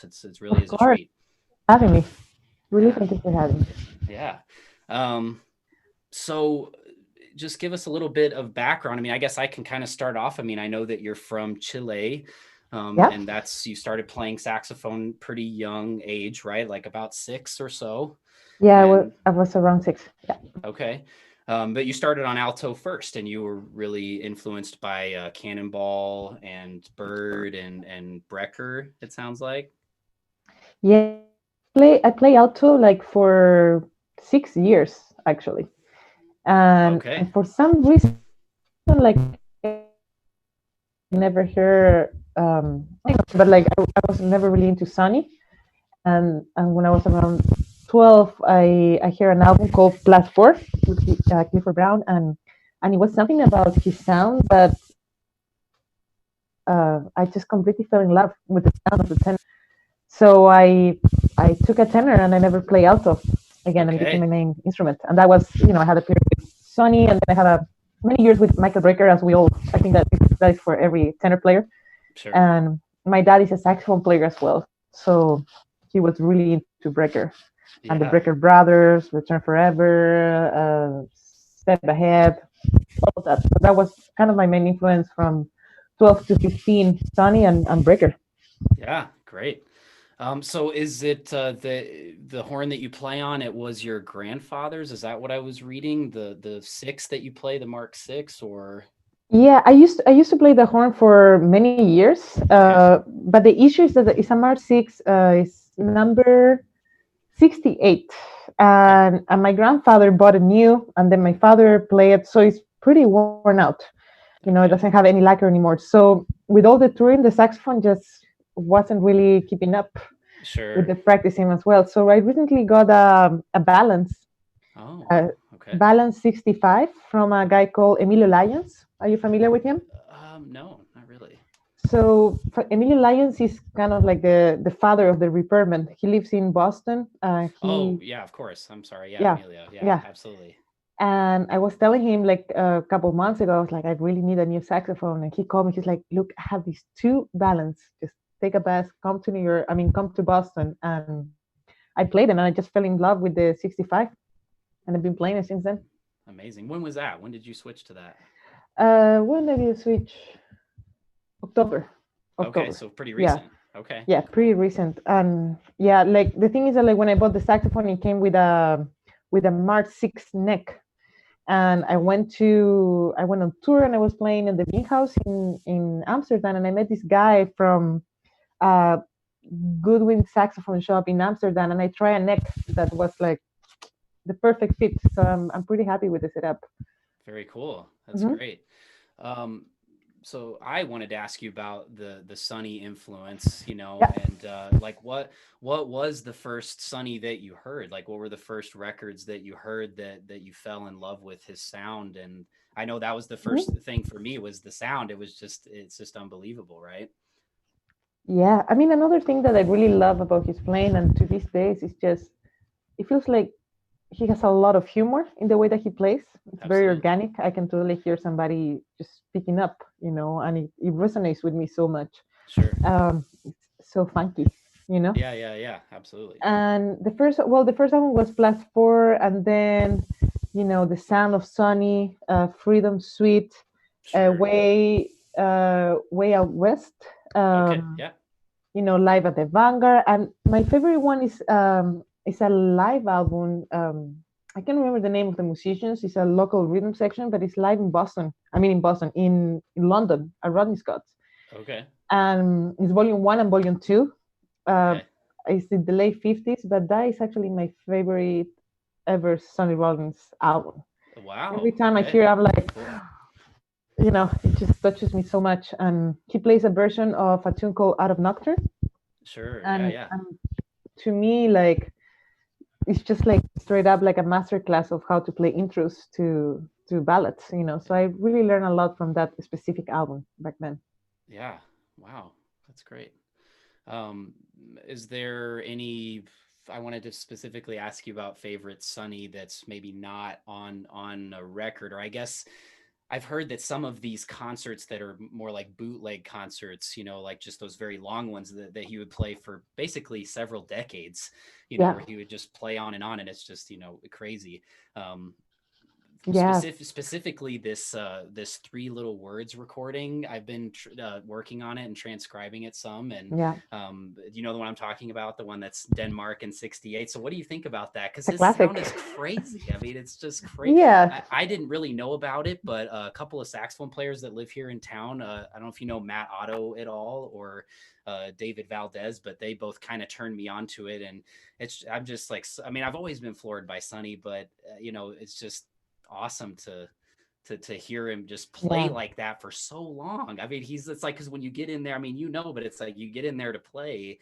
It's really is Of a course, treat. having me. Really, Yeah, thank you for having me. yeah. Um, so just give us a little bit of background. I mean, I guess I can kind of start off. I mean, I know that you're from Chile, Yeah, and that's you started playing saxophone pretty young age, right? Like about 6 or so. yeah, And I was around 6. Yeah, okay. But you started on alto first, and you were really influenced by Cannonball and Bird and Brecker. It sounds like. yeah. I play alto like for 6 years actually, Okay. and for some reason, like never hear, but like I was never really into Sonny, and when I was around 12, I hear an album called Plus Four with Clifford Brown, and it was something about his sound that I just completely fell in love with the sound of the tenor. So I took a tenor and I never play alto again, and it became Okay. my main instrument. And that was, I had a period with Sonny, and then I had a many years with Michael Brecker, as we all, I think that is for every tenor player. Sure. And my dad is a saxophone player as well, so he was really into Brecker and the Brecker Yeah. Brothers, Return Forever, Step Ahead, all of that. So that was kind of my main influence from 12 to 15, Sonny and Brecker. Yeah. Great. So is it the horn that you play on? It was your grandfather's. Is that what I was reading? The six that you play, the Mark Six, or Yeah, I used to play the horn for many years, okay, but the issue is that it's a Mark 6, is number 68, okay, and my grandfather bought a new, and then my father played it, so it's pretty worn out. It doesn't okay, have any lacquer anymore. So with all the touring, the saxophone just wasn't really keeping up with sure. the practicing as well. So I recently got a Oh, uh, okay. balance 65 from a guy called Emilio Lyons. Are you familiar with him? No, not really. So Emilio Lyons is kind of like the father of the repairman. He lives in Boston. Oh, He yeah, of course. I'm sorry. Yeah, Yeah, Emilio. Yeah, yeah. absolutely. And I was telling him like a couple of months ago, I was like, I really need a new saxophone. And he called me. He's like, look, I have these two balance. Just take a bus, come to New York. I mean, come to Boston. And I played them, and I just fell in love with the 65, and I've been playing it since then. Amazing. When was that? When did you switch to that? When did you switch? October. Okay, October. so pretty Yeah. recent. Okay, Yeah, pretty cool. recent. And yeah, like the thing is that like when I bought the saxophone, it came with a Mark 6 neck. And I went on tour, and I was playing in the Big House in Amsterdam, and I met this guy from uh Goodwin saxophone shop in Amsterdam, and I tried a neck that was like the perfect fit. So I'm pretty happy with the setup. Very cool. That's Hmm. great. Um, so I wanted to ask you about the Sunny influence, Yeah. and like what was the first Sunny that you heard? Like what were the first records that you heard that you fell in love with his sound? And I know that was the first Mhm. thing for me was the sound. It's just unbelievable, right? Yeah, I mean, another thing that I really love about his playing, and to these days, is just it feels like he has a lot of humor in the way that he plays. It's very Absolutely. organic. I can totally hear somebody just picking up, and it resonates with me so much. Sure. It's so funky, you know. Yeah, yeah, yeah, absolutely. And the first album was Plus Four, and then, the sound of Sunny, Freedom Suite, Sure. way out west. Okay. Um, Yeah. Live at the Vanguard. And my favorite one is a live album. I can't remember the name of the musicians. It's a local rhythm section, but it's live in Boston. I mean, in Boston, in London, at Rodney Scott's. Okay. And it's volume one and volume two. Uh, Okay. it's in the late 50s, but that is actually my favorite ever Sonny Rollins album. Every Wow. time I Okay. hear it, I'm like, Cool. it just touches me so much. And he plays a version of a tune called Out of Nocturne. Sure. Yeah, And, yeah. and to me, like, it's just like straight up like a master class of how to play intros to ballads. So I really learned a lot from that specific album back then. Yeah. Wow. That's great. Um, is there any? I wanted to specifically ask you about favorite Sunny that's maybe not on a record, or I guess I've heard that some of these concerts that are more like bootleg concerts, like just those very long ones that he would play for basically several decades, Yeah, where he would just play on, and it's just, crazy. Um, yeah, specifically this three little words recording, I've been working on it and transcribing it some, and yeah. you know the one I'm talking about, the one that's Denmark in 68. So what do you think about that? Because It's a his sound classic. is crazy. I mean, it's just crazy. Yeah. I didn't really know about it, but a couple of saxophone players that live here in town, I don't know if you know Matt Otto at all, or David Valdez, but they both kind of turned me on to it. And I'm just like, I mean, I've always been floored by Sonny, but it's just awesome to hear him just play Yeah. like that for so long. I mean, it's like, because when you get in there, I mean, but it's like you get in there to play,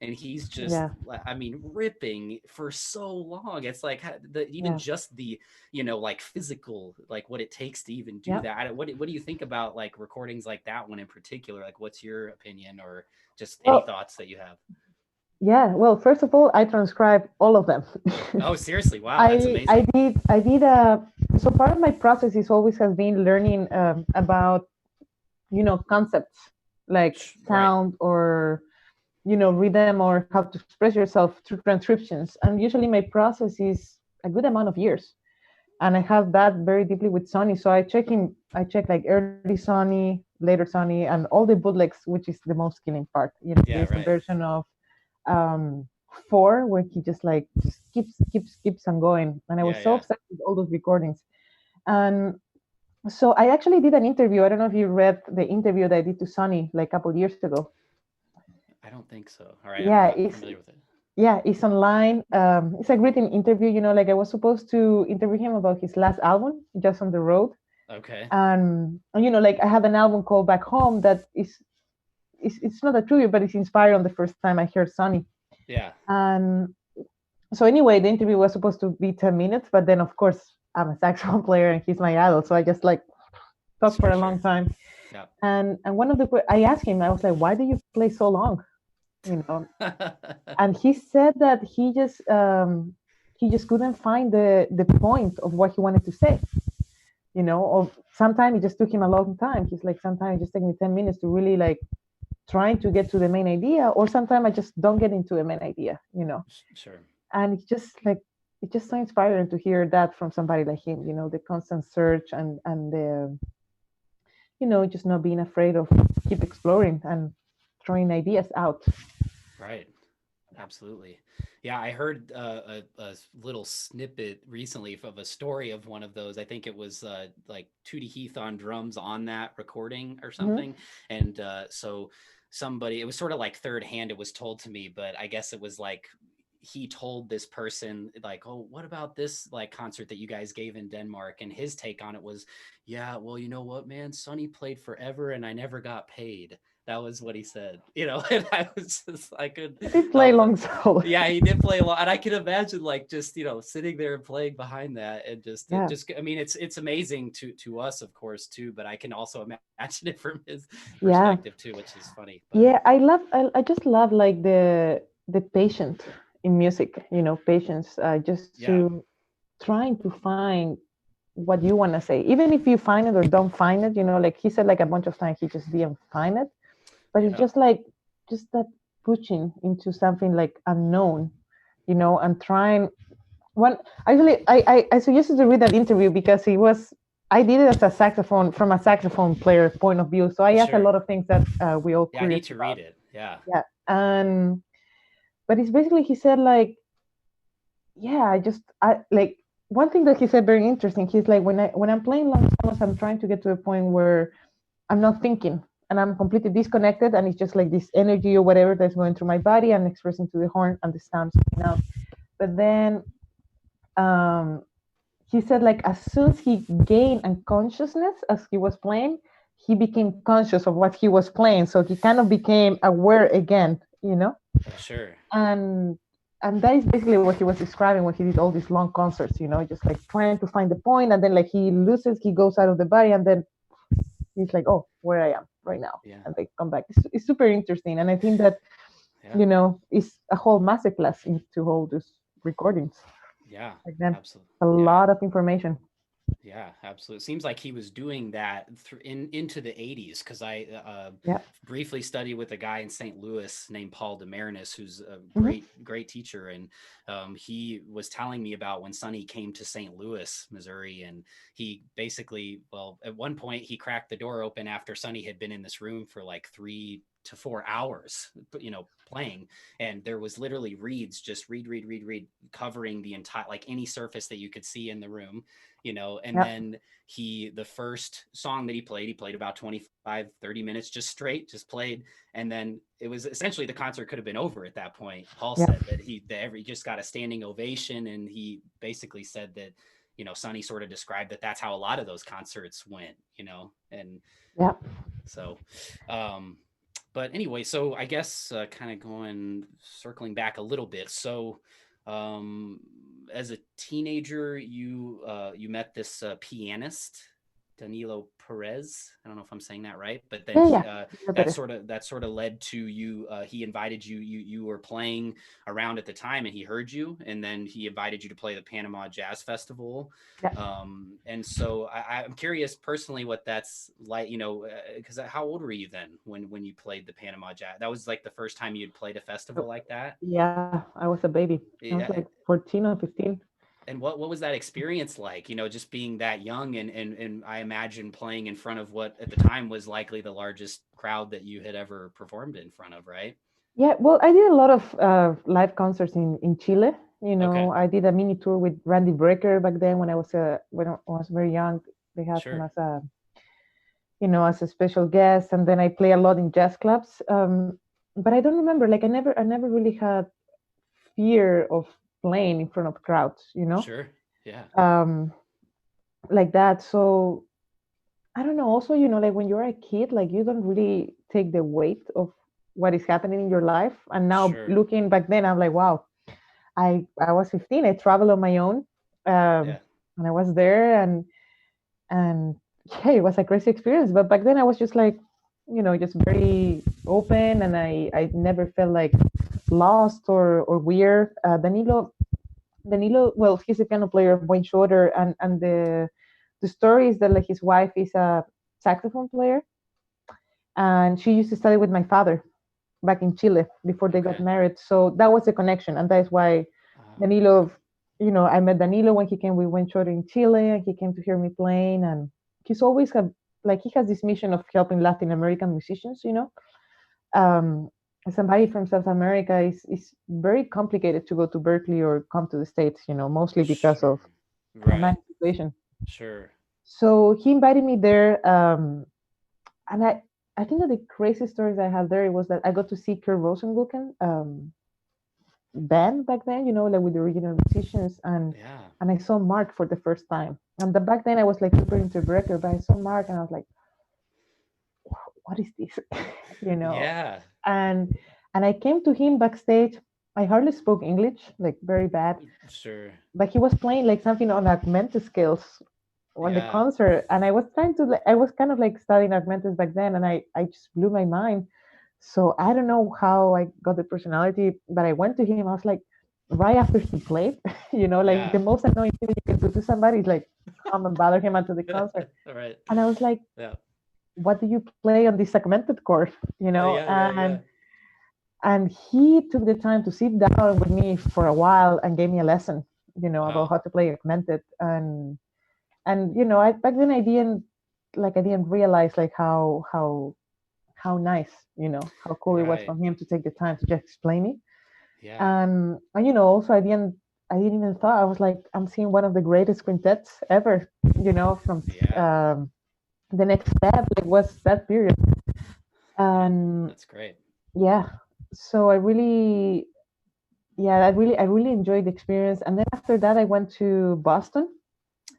and he's just, Yeah. I mean, ripping for so long. It's like even Yeah. just the, like physical, like what it takes to even do Yeah. that. What do you think about like recordings like that one in particular? Like, what's your opinion, or just any Well, thoughts that you have? yeah. Well, first of all, I transcribe all of them. Oh, seriously? Wow, that's I amazing. did so part of my process is always has been learning about concepts like Right. sound or rhythm or how to express yourself through transcriptions. And usually my process is a good amount of years. And I have that very deeply with Sony. So I check like early Sony, later Sony, and all the bootlegs, which is the most killing part. Yeah, There's a right. version of um, four where he just keeps on going. And I Yeah, was so yeah. obsessed with all those recordings. And so I actually did an interview. I don't know if you read the interview that I did to Sonny like a couple years ago. I don't think so. All right, I'm Yeah, not familiar with it. it's online. It's a written interview. Like I was supposed to interview him about his last album, Just on the Road. Okay. And like I had an album called Back Home that it's not a tribute, but it's inspired on the first time I heard Sonny. Yeah. And so anyway, the interview was supposed to be 10 minutes, but then of course I'm a saxophone player and he's my idol, so I just like talked for Sure, a long sure. time. Yeah. And one of the I asked him, I was like, why do you play so long? You know, and he said that he just couldn't find the point of what he wanted to say. Or sometimes it just took him a long time. He's like, sometimes it just take me 10 minutes to really like trying to get to the main idea, or sometimes I just don't get into the main idea. Sure. And it's just so inspiring to hear that from somebody like him, the constant search and the just not being afraid of keep exploring and throwing ideas out. Right. Absolutely. Yeah, I heard a little snippet recently of a story of one of those. I think it was like Tootie Heath on drums on that recording or Mm-hmm. something. And so somebody, it was sort of like third hand, it was told to me, but I guess it was like he told this person like, oh, what about this like concert that you guys gave in Denmark? And his take on it was, yeah, well, you know what, man, Sonny played forever and I never got paid. That was what he said, and I was just, I could, I did I play was long soul. yeah, he did play a lot, and I can imagine like just sitting there and playing behind that, and Yeah. just I mean it's amazing to us of course too, but I can also imagine it from his Yeah. perspective too, which is funny. But Yeah, I just love like the patient in music, patience, just yeah, to trying to find what you want to say, even if you find it or don't find it. Like he said, like a bunch of times he just didn't find it, but it's yeah, just like just that pushing into something like unknown, and trying. One actually, I suggested to read that interview because I did it as a saxophone from a saxophone player point of view. So I asked a sure. lot of things that we all Yeah, I need curious to about. read it. Yeah, Yeah, and but it's basically he said like, yeah, I like one thing that he said very interesting. He's like when I'm playing long songs, I'm trying to get to a point where I'm not thinking and I'm completely disconnected, and it's just like this energy or whatever that's going through my body and expressing to the horn and the sounds coming out. But then um, he said like as soon as he gained unconsciousness as he was playing, he became conscious of what he was playing, so he kind of became aware again. sure. And and that is basically what he was describing when he did all these long concerts, just like trying to find the point, and then like he goes out of the body, and then he's like, oh, where I am right now, Yeah, and they come back. It's super interesting, and I think that yeah, it's a whole masterclass into all these recordings. yeah, Like that, absolutely. a Yeah, lot of information. Yeah, absolutely. Seems like he was doing that into the 80s, because I Yeah. briefly studied with a guy in St. Louis named Paul DeMarinis, who's a Hmm. great teacher. And he was telling me about when Sonny came to St. Louis, Missouri. And he basically, well, at one point he cracked the door open after Sonny had been in this room for like 3 to 4 hours, playing. And there was literally reeds, just read, covering the entire, like any surface that you could see in the room. And Yeah. then the first song that he played about 25-30 minutes just straight, just played. And then it was essentially, the concert could have been over at that point. Paul Yeah. said that he just got a standing ovation. And he basically said that, Sonny sort of described that that's how a lot of those concerts went, and Yeah. so, but anyway, so I guess kind of circling back a little bit. So, um, as a teenager, you met this pianist, Danilo Perez. I don't know if I'm saying that right, but then Yeah. Yeah. Yeah, that better. sort of led to you. He invited you. You were playing around at the time, and he heard you, and then he invited you to play the Panama Jazz Festival. Yeah. And so I'm curious personally what that's like, because how old were you then when you played the Panama Jazz? That was like the first time you'd played a festival like that. Yeah, I was a baby. I was Yeah. like 14 or 15. And what was that experience like? Just being that young, and I imagine playing in front of what at the time was likely the largest crowd that you had ever performed in front of, right? Yeah, well, I did a lot of live concerts in Chile. Okay, I did a mini tour with Randy Brecker back then when I was very young. They had him sure, as as a special guest, and then I play a lot in jazz clubs. But I don't remember. Like I never really had fear of playing in front of crowds. sure, yeah, Um, like that. So I don't know. Also, like when you're a kid, like you don't really take the weight of what is happening in your life. And now sure, looking back then, I'm like, wow, I was 15. I traveled on my own, yeah, and I was there, and yeah, it was a crazy experience. But back then, I was just like, just very open, and I never felt like lost or weird. Danilo, well, he's a piano player, Wayne Shorter, and the story is that like his wife is a saxophone player, and she used to study with my father back in Chile before they got okay, married. So that was the connection, and that's why okay, Danilo, I met Danilo when he came. We went short in Chile, and he came to hear me playing, and he's always have like he has this mission of helping Latin American musicians. Um, somebody from South America is very complicated to go to Berkeley or come to the States. Mostly because sure, of the right, money situation. sure, So he invited me there, and I think that the craziest stories I had there was that I got to see Kurt Rosenwilken band back then, like with the original musicians, yeah, and I saw Mark for the first time. And back then I was like super into Brecker, but I saw Mark and I was like, what is this? you know, yeah, and and I came to him backstage. I hardly spoke English, like very bad, sure, but he was playing like something on augmented scales on the yeah, concert, and I was trying to I was kind of like studying augmented back then, and I just blew my mind. So I don't know how I got the personality, but I went to him. I was like, right after he played, like the yeah, most annoying thing you can do to somebody is like come and bother him after the concert. all right, And I was like, yeah, what do you play on this augmented chord? yeah, yeah, yeah, And he took the time to sit down with me for a while and gave me a lesson, about wow, how to play augmented. And I back then I didn't realize like how nice, how cool it was right, from him to take the time to just explain it. yeah, And also I didn't even thought I was like I'm seeing one of the greatest quintets ever, from yeah, the next step like was that period. And that's great, yeah, so I really enjoyed the experience. And then after that I went to Boston.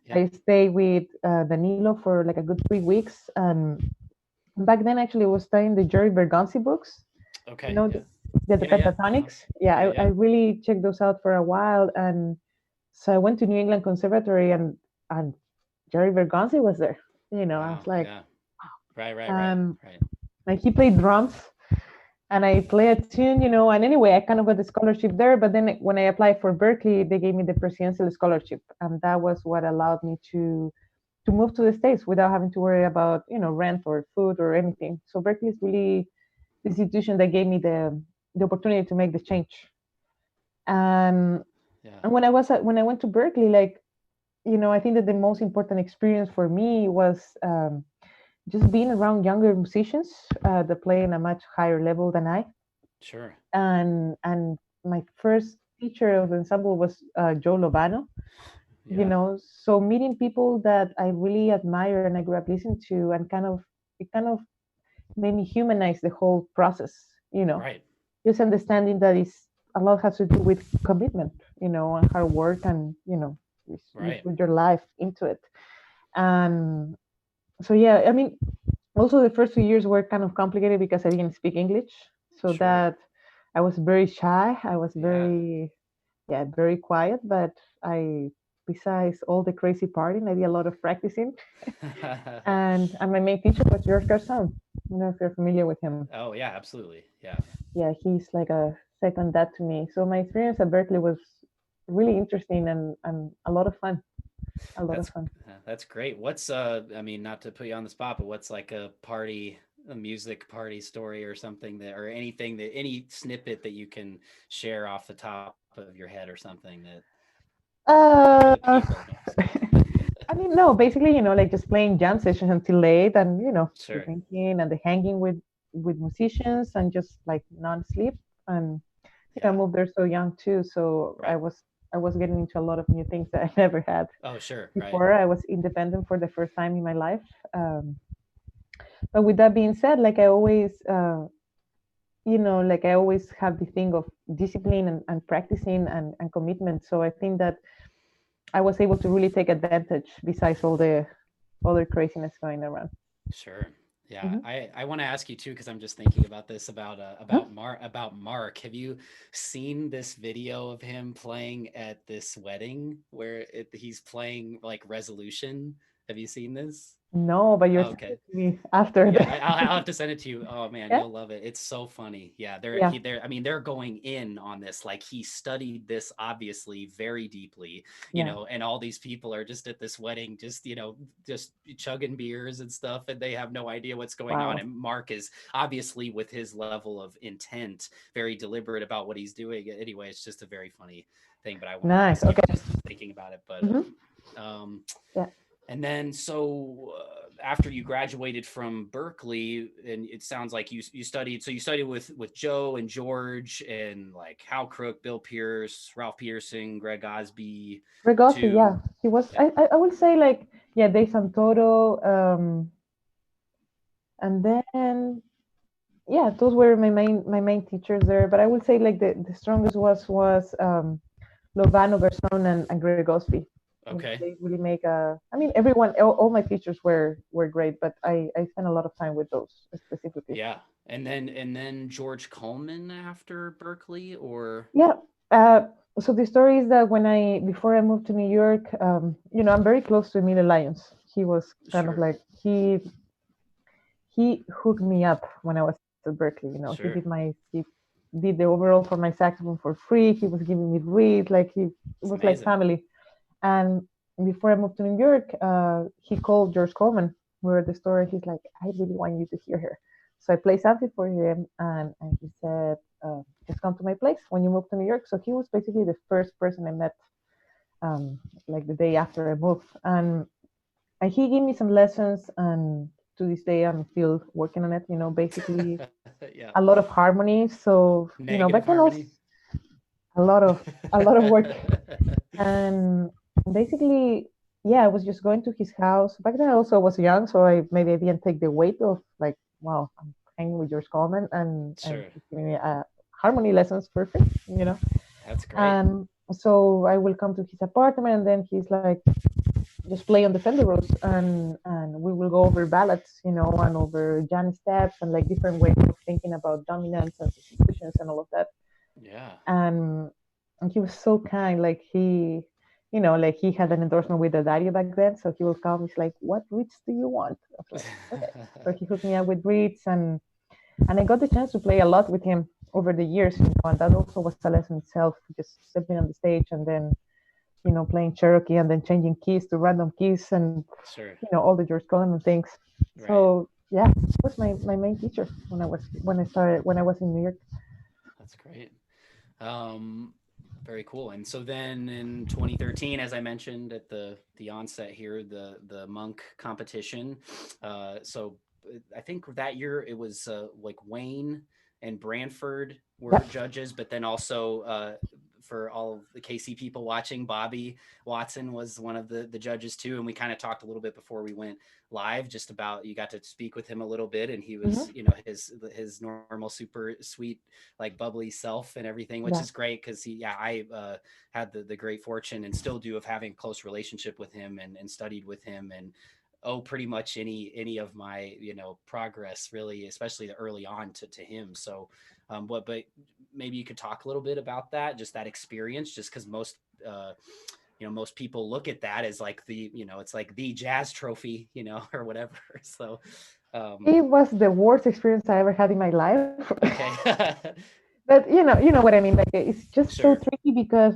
yeah, I stayed with Danilo for like a good 3 weeks. And back then, actually, I was studying the Jerry Bergonzi books. You okay, know, yeah, the yeah, yeah, pentatonics. Yeah, yeah, I yeah, really checked those out for a while. And so I went to New England Conservatory, and Jerry Bergonzi was there. I wow, was like, yeah, right, um, right, and he played drums, and I play a tune, and anyway, I kind of got the scholarship there. But then when I applied for Berkeley, they gave me the Presidential Scholarship, and that was what allowed me to to move to the States without having to worry about, rent or food or anything. So Berkeley is really the institution that gave me the opportunity to make the change. And Yeah. and when I went to Berkeley, like, I think that the most important experience for me was just being around younger musicians that play in a much higher level than I. Sure. And my first teacher of ensemble was Joe Lovano. Yeah. So meeting people that I really admire and I grew up listening to, and it kind of made me humanize the whole process. Right. Just understanding that it's a lot has to do with commitment, and hard work, and you Right. put your life into it. And so yeah, I mean, also the first 2 years were kind of complicated because I didn't speak English, so Sure. that I was very shy. I was Yeah. very, yeah, very quiet. But I, besides all the crazy partying, I did a lot of practicing. And my main teacher was George Garcon. I don't know if you're familiar with him. Oh yeah, absolutely. Yeah. Yeah, he's like a second dad to me. So my experience at Berkeley was really interesting and a lot of fun. A lot of That's fun. that's great. What's I mean, not to put you on the spot, but what's like a music party story or something that, or anything that, any snippet that you can share off the top of your head or something that for Uh, the people? No, just kidding. I mean, no, basically, like just playing jam sessions until late, and the Sure. drinking and the hanging with musicians, and just like non-sleep. And I Yeah. moved there so young too, so I Right. was I was getting into a lot of new things that I never had Oh, sure. Right. before. I was independent for the first time in my life. But with that being said, like I always, like I always have the thing of discipline and practicing and commitment. So I think that I was able to really take advantage besides all the other craziness going around. Sure. Yeah, Hmm. I want to ask you too, because I'm just thinking about this Huh? About Mark. Have you seen this video of him playing at this wedding where he's playing like Resolution? Have you seen this? No, but you're Oh, sending okay. it to me after Yeah, the. I'll have to send it to you. Oh man, Yeah, you'll love it. It's so funny. Yeah, yeah, they're I mean they're going in on this. Like he studied this obviously very deeply, yeah. and all these people are just at this wedding, just just chugging beers and stuff, and they have no idea what's going on. Wow, And Mark is obviously, with his level of intent, very deliberate about what he's doing. Anyway, it's just a very funny thing. But I wanted to nice. ask you Okay. just thinking about it. But Hmm. um, Yeah. and then, so after you graduated from Berkeley, and it sounds like you studied. So you studied with Joe and George and like Hal Crook, Bill Pierce, Ralph Peterson, Greg Osby. Regossi, yeah, To he was. Yeah, I would say like, yeah, De Santoro, and then yeah, those were my main teachers there. But I would say like the strongest was Lovano, Garson, and Greg Osby. okay, They really make a. I mean, everyone, all my teachers were great, but I spent a lot of time with those specifically. yeah. And then George Coleman after Berkeley, or Yeah. Uh, so the story is that before I moved to New York, I'm very close to Emilio Lyons. He was kind of sure, like he hooked me up when I was at Berkeley. sure, He did the overall for my saxophone for free. He was giving me read, like he it's was like amazing. family. And before I moved to New York, he called George Coleman. We were at the store. He's like, I really want you to hear her. So I played something for him, and he said, just come to my place when you move to New York. So he was basically the first person I met, like the day after I moved. And he gave me some lessons, and to this day, I'm still working on it. Basically Yeah, a lot of harmony. So, negative back then also harmony. a lot of a lot of work. And basically, yeah, I was just going to his house. Back then, I also was young, so maybe I didn't take the weight of like, wow, I'm hanging with George Coleman, and Sure, he's giving me harmony lessons for free. that's great. And so I will come to his apartment, and then he's like, just play on the Fender Rose, and we will go over ballads, and over Jan steps and like different ways of thinking about dominance and substitutions and all of that. Yeah. And he was so kind. Like like he had an endorsement with the Dario back then, so he will come. He's like, "What reeds do you want?" I was like, "Okay." So he hooked me up with reeds, and I got the chance to play a lot with him over the years, and that also was a lesson itself. Just stepping on the stage and then playing Cherokee and then changing keys to random keys and Sure. all the George Coleman things. Right. So yeah, it was my main teacher when I was in New York. That's great. Um, Very cool. And so then in 2013, as I mentioned at the onset here, the monk competition. So I think that year it was like Wayne and Branford were Yeah. judges, but then also for all of the KC people watching, Bobby Watson was one of the judges too. And we kind of talked a little bit before we went live just about, you got to speak with him a little bit, and he was, Hmm. his normal super sweet, like bubbly self and everything, which Yeah. is great because I had the great fortune and still do of having a close relationship with him, and studied with him, and pretty much any of my progress, really, especially early on, to him. So but maybe you could talk a little bit about that, just that experience, just because most people look at that as like it's like the jazz trophy, or whatever. So um It was the worst experience I ever had in my life. okay. But you know what I mean. Like it's just so Sure. tricky because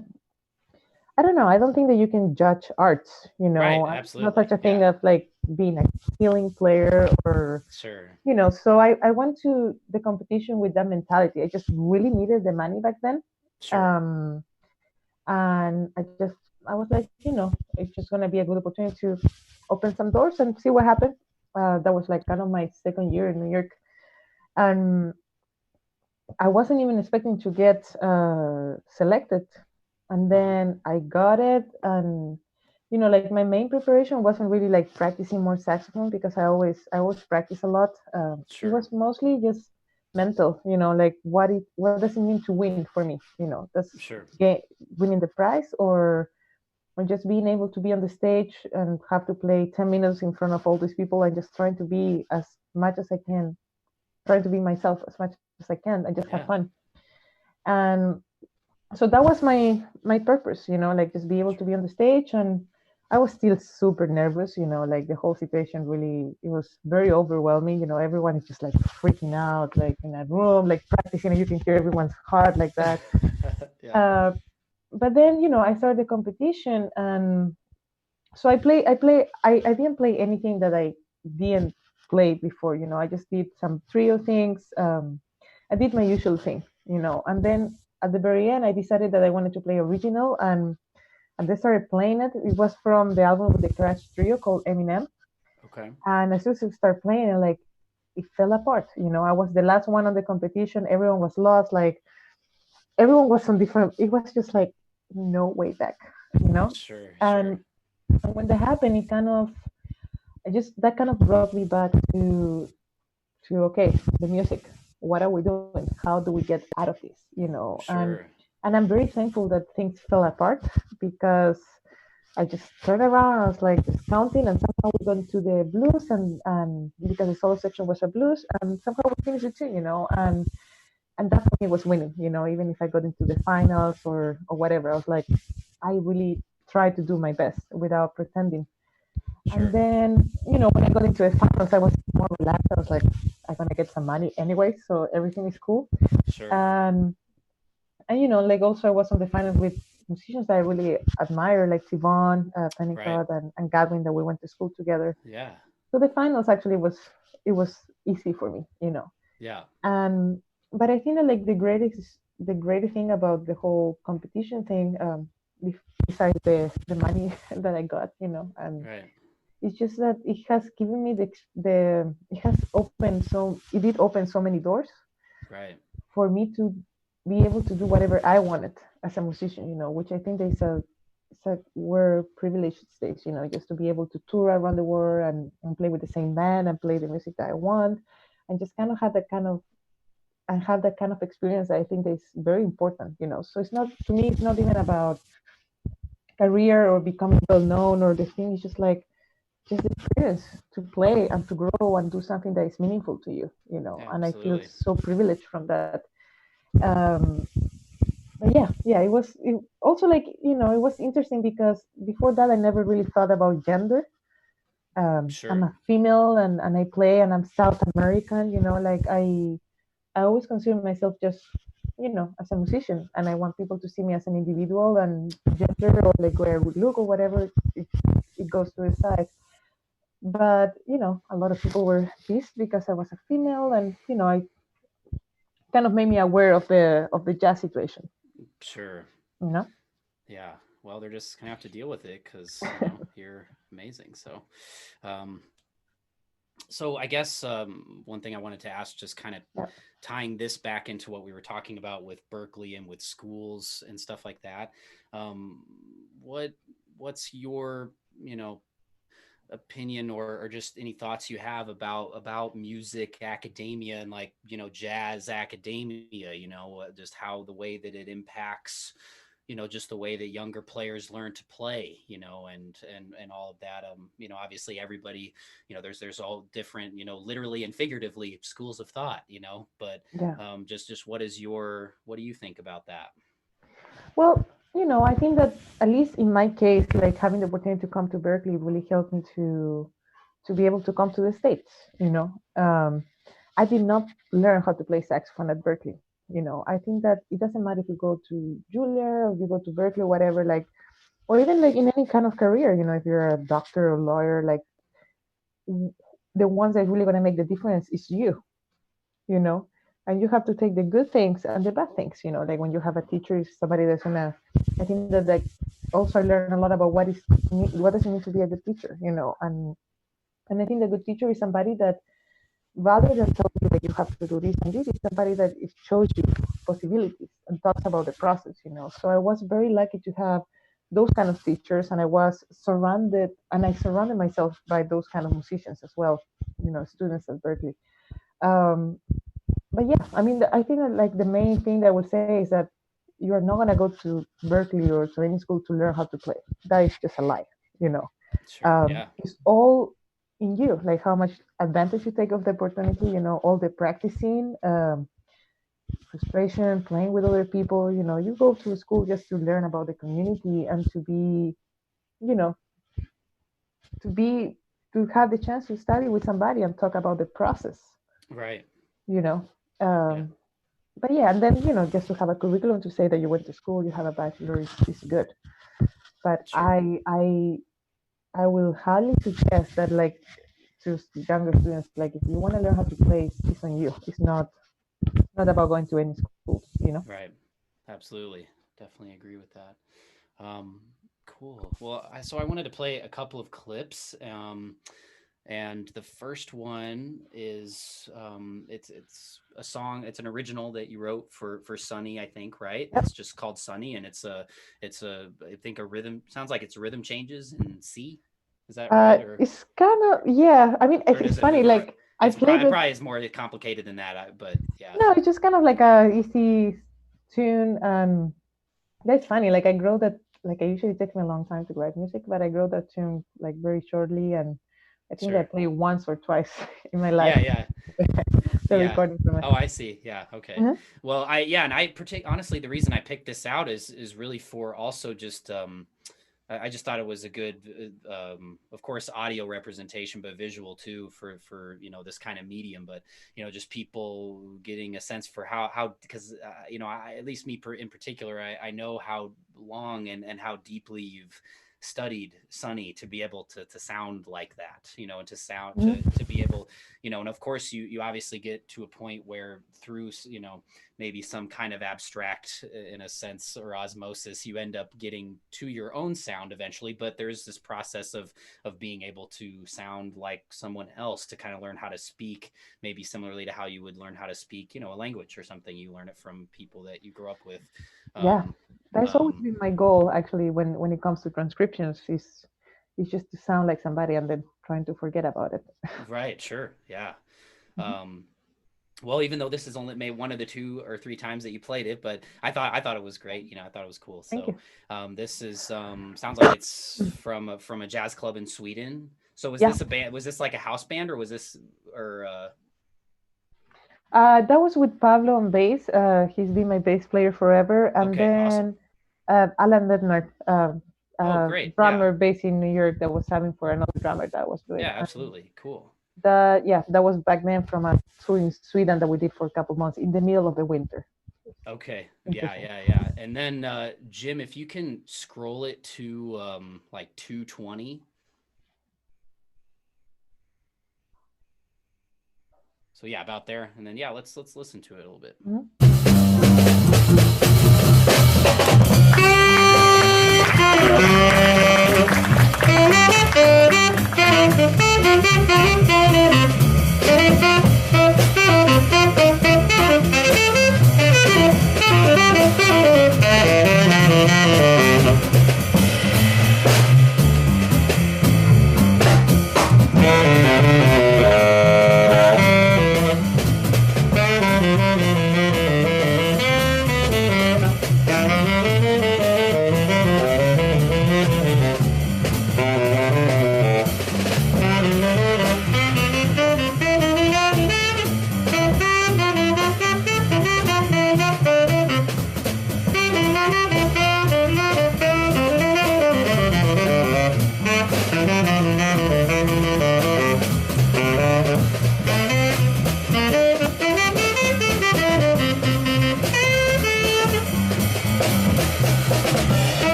I don't know. I don't think that you can judge arts. Right, And it's not absolutely. such a thing Yeah. of like being a healing player or Sure. So I went to the competition with that mentality. I just really needed the money back then. Sure. Um, and I was like, it's just going to be a good opportunity to open some doors and see what happened. That was like kind of my second year in New York. And I wasn't even expecting to get selected. And Uh-huh. then I got it. And, like my main preparation wasn't really like practicing more saxophone because I always practice a lot. It Sure. was mostly just mental, like what does it mean to win for me? Does Sure. winning the prize or just being able to be on the stage and have to play 10 minutes in front of all these people and just trying to be as much as I can, trying to be myself as much as I can and just have Yeah. fun. And so that was my purpose, like just be able to Sure. be on the stage. And I was still super nervous, like the whole situation really, it was very overwhelming. Everyone is just like freaking out, like in a room, like practicing, and you can hear everyone's heart like that. Yeah. uh, but then I started the competition. And so I didn't play anything that I didn't play before. I just did some trio things. I did my usual thing, and then at the very end I decided that I wanted to play original. And they started playing it. It was from the album with the Crash Trio called Eminem. Okay. And as soon as I started playing it, like it fell apart. I was the last one on the competition. Everyone was lost. Like everyone was on different. It was just like no way back. You know. Sure. Sure. And when that happened, it kind of I just that kind of brought me back to okay, the music. What are we doing? How do we get out of this? And Sure. and I'm very thankful that things fell apart because I just turned around. I was like just counting, and somehow we got into the blues, and because the solo section was a blues, and somehow we finished it too. And that for me was winning. Even if I got into the finals or whatever, I was like, I really tried to do my best without pretending. And Sure. then, when I got into the finals, I was more relaxed. I was like, I'm gonna get some money anyway, so everything is cool. Sure. And like also I was on the finals with musicians that I really admire, like Siobhan, Right. Pennicott, and Godwin, that we went to school together. Yeah. So the finals actually was easy for me. Yeah. And but I think that like the greatest thing about the whole competition thing, besides the money that I got, and Right. it's just that it has given me the it has opened it did open so many doors Right. for me to be able to do whatever I wanted as a musician, which I think is a we're privileged stage, just to be able to tour around the world and play with the same band and play the music that I want and just kind of have that kind of experience that I think is very important. So it's not to me, it's not even about career or becoming well known or the thing. It's just the experience to play and to grow and do something that is meaningful to you. Yeah. And I feel Absolutely. so privileged from that. Um, but yeah, also like it was interesting because before that I never really thought about gender. I'm Sure. a female and I play and I'm South American. Like I always consider myself just as a musician, and I want people to see me as an individual, and gender or like where I would look or whatever, it goes to the side. But a lot of people were pissed because I was a female, and I kind of made me aware of the jazz situation. Sure. You know? Yeah. Well, they're just gonna have to deal with it because you're amazing. Um, so I guess one thing I wanted to ask, just kind of Yeah. tying this back into what we were talking about with Berkeley and with schools and stuff like that. Um, what what's your opinion or just any thoughts you have about music academia and like jazz academia, just how the way that it impacts just the way that younger players learn to play, and all of that. Obviously everybody, there's all different, literally and figuratively schools of thought, but Yeah. just what do you think about that? Well, I think that at least in my case, like having the opportunity to come to Berkeley really helped me to be able to come to the States. I did not learn how to play saxophone at Berkeley. I think that it doesn't matter if you go to Juilliard or you go to Berkeley or whatever, like, or even like in any kind of career, if you're a doctor or lawyer, like the ones that really going to make the difference is you know, and you have to take the good things and the bad things, like when you have a teacher, somebody that's gonna, I think that like also I learned a lot about what does it mean to be a good teacher, and I think the good teacher is somebody that rather than tell you that you have to do this and this, is somebody that it shows you possibilities and talks about the process, So I was very lucky to have those kind of teachers, and I surrounded myself by those kind of musicians as well, students at Berkeley. Um, but yeah, I mean, I think that like the main thing that I would say is that you are not gonna go to Berkeley or to any school to learn how to play. That is just a lie, you know. Sure. Yeah. It's all in you, like how much advantage you take of the opportunity, all the practicing, frustration, playing with other people. You go to school just to learn about the community and you know, to be, to have the chance to study with somebody and talk about the process, Right. you know. Yeah. Um, but yeah, and then just to have a curriculum to say that you went to school, you have a bachelor is good. But Sure. I will highly suggest that like to younger students, like if you want to learn how to play, it's on you. It's not about going to any schools. Right. Absolutely. Definitely agree with that. Um, cool. Well, so I wanted to play a couple of clips. And the first one is it's a song. It's an original that you wrote for Sunny, I think, right? Yep. It's just called Sunny, and it's a I think a rhythm, sounds like it's rhythm changes in C. Is that right? It's kind of, yeah. I mean, Or it's does it funny. or Like I played it with, probably is more complicated than that. But yeah. no, it's just kind of like a easy tune, and that's funny. Like I grow that. Like I usually takes me a long time to write music, but I grow that tune like very shortly, and I think I Sure. play once or twice in my Yeah. life. Yeah. The Yeah. recording from it. Oh, I see. Yeah. Okay. Mhm. Well, and honestly, the reason I picked this out is really for also just I just thought it was a good, of course, audio representation, but visual too for this kind of medium. But just people getting a sense for how because at least me in particular, I know how long and how deeply you've studied Sunny to be able to sound like that, and to be able, and of course you obviously get to a point where through maybe some kind of abstract in a sense or osmosis you end up getting to your own sound eventually, but there's this process of being able to sound like someone else, to kind of learn how to speak maybe similarly to how you would learn how to speak a language or something. You learn it from people that you grew up with. Yeah, um, that's always um, been my goal actually. When it comes to transcriptions, is just to sound like somebody and then trying to forget about it. right. Sure. Yeah. Mhm. um, well, even though this is only maybe one of the 2 or 3 times that you played it, but I thought it was great. I thought it was cool. Thank So you. this is sounds like it's from a jazz club in Sweden. So was Yeah, this a band? Was this like a house band, or was this or that was with Pablo on bass. He's been my bass player forever, and okay, awesome. then Alan Ledner, Oh, great. Yeah. drummer based in New York, that was having for another drummer that was doing. Yeah, absolutely. Cool. That was back then from a tour in Sweden that we did for a couple months in the middle of the winter. Okay. Yeah, Interesting. yeah, yeah. And then Jim, if you can scroll it to like 220. So yeah, about there. And then yeah, let's listen to it a little bit. Mhm.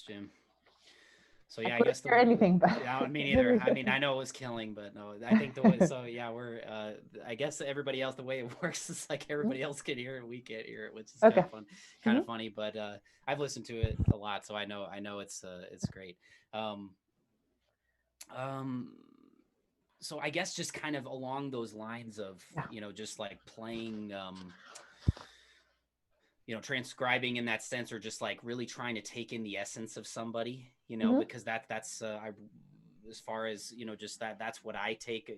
Jim. So I yeah, I couldn't guess hear anything, but yeah, me neither. I mean, I know it was killing, but no, I think the way. So yeah, we're. I guess everybody else, the way it works is like everybody else can hear it, we can't hear it, which is kind okay. of fun, kind Hmm. of funny. But I've listened to it a lot, so I know it's great. Um, um, so I guess just kind of along those lines of Yeah. just like playing transcribing in that sense, or just like really trying to take in the essence of somebody, Hmm. because that's I as far as just that's what I take,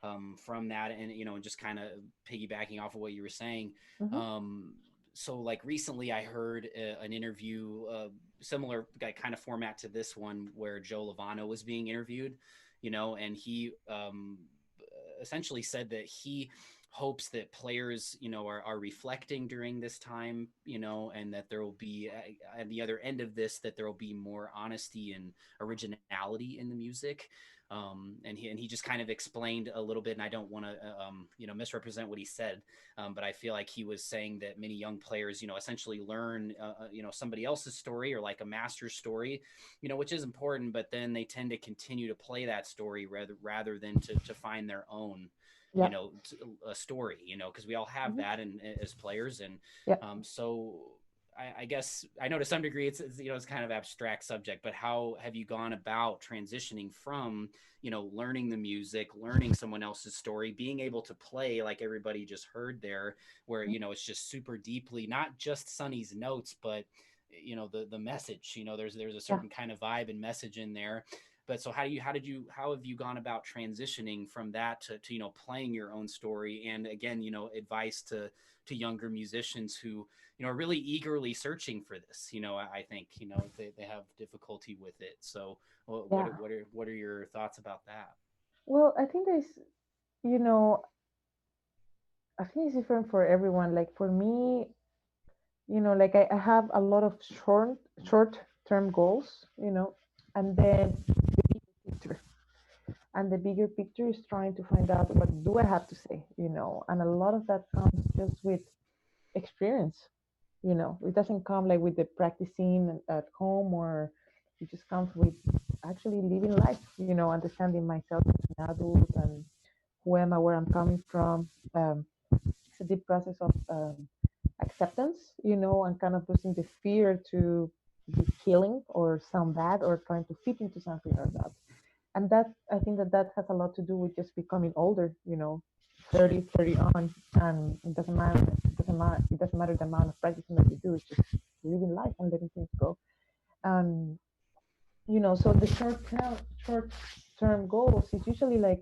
from that, and and just kind of piggybacking off of what you were saying. Hmm. um so like recently I heard an interview, similar kind of format to this one, where Joe Lovano was being interviewed, and he essentially said that he hopes that players, are reflecting during this time, and that there will be at the other end of this, that there will be more honesty and originality in the music. And he just kind of explained a little bit, and I don't want to misrepresent what he said, but I feel like he was saying that many young players, essentially learn somebody else's story, or like a master's story, which is important, but then they tend to continue to play that story rather than to find their own, Yeah. a story, because we all have Hmm. that, and as players. And Yeah. so I guess I know to some degree it's kind of abstract subject, but how have you gone about transitioning from learning the music, learning someone else's story, being able to play like everybody just heard there, where it's just super deeply, not just Sonny's notes, but the message, there's a Yeah. certain kind of vibe and message in there. But so how have you gone about transitioning from that to playing your own story, and again, advice to younger musicians who are really eagerly searching for this? I think they have difficulty with it. So Yeah. what are your thoughts about that? Well, I think you know, I think it's different for everyone. Like for me, like I have a lot of short term goals, and then the bigger picture. And the bigger picture is trying to find out what do I have to say, and a lot of that comes just with experience. It doesn't come like with the practicing at home, or it just comes with actually living life, understanding myself as an adult, and who am I, where I'm coming from. It's a deep process of acceptance, and kind of losing the fear to be killing or sound bad or trying to fit into something or not. And that, I think that has a lot to do with just becoming older, 30 on, and it doesn't matter the amount of practicing that you do. It's just living life and letting things go. And so the short term goals is usually like,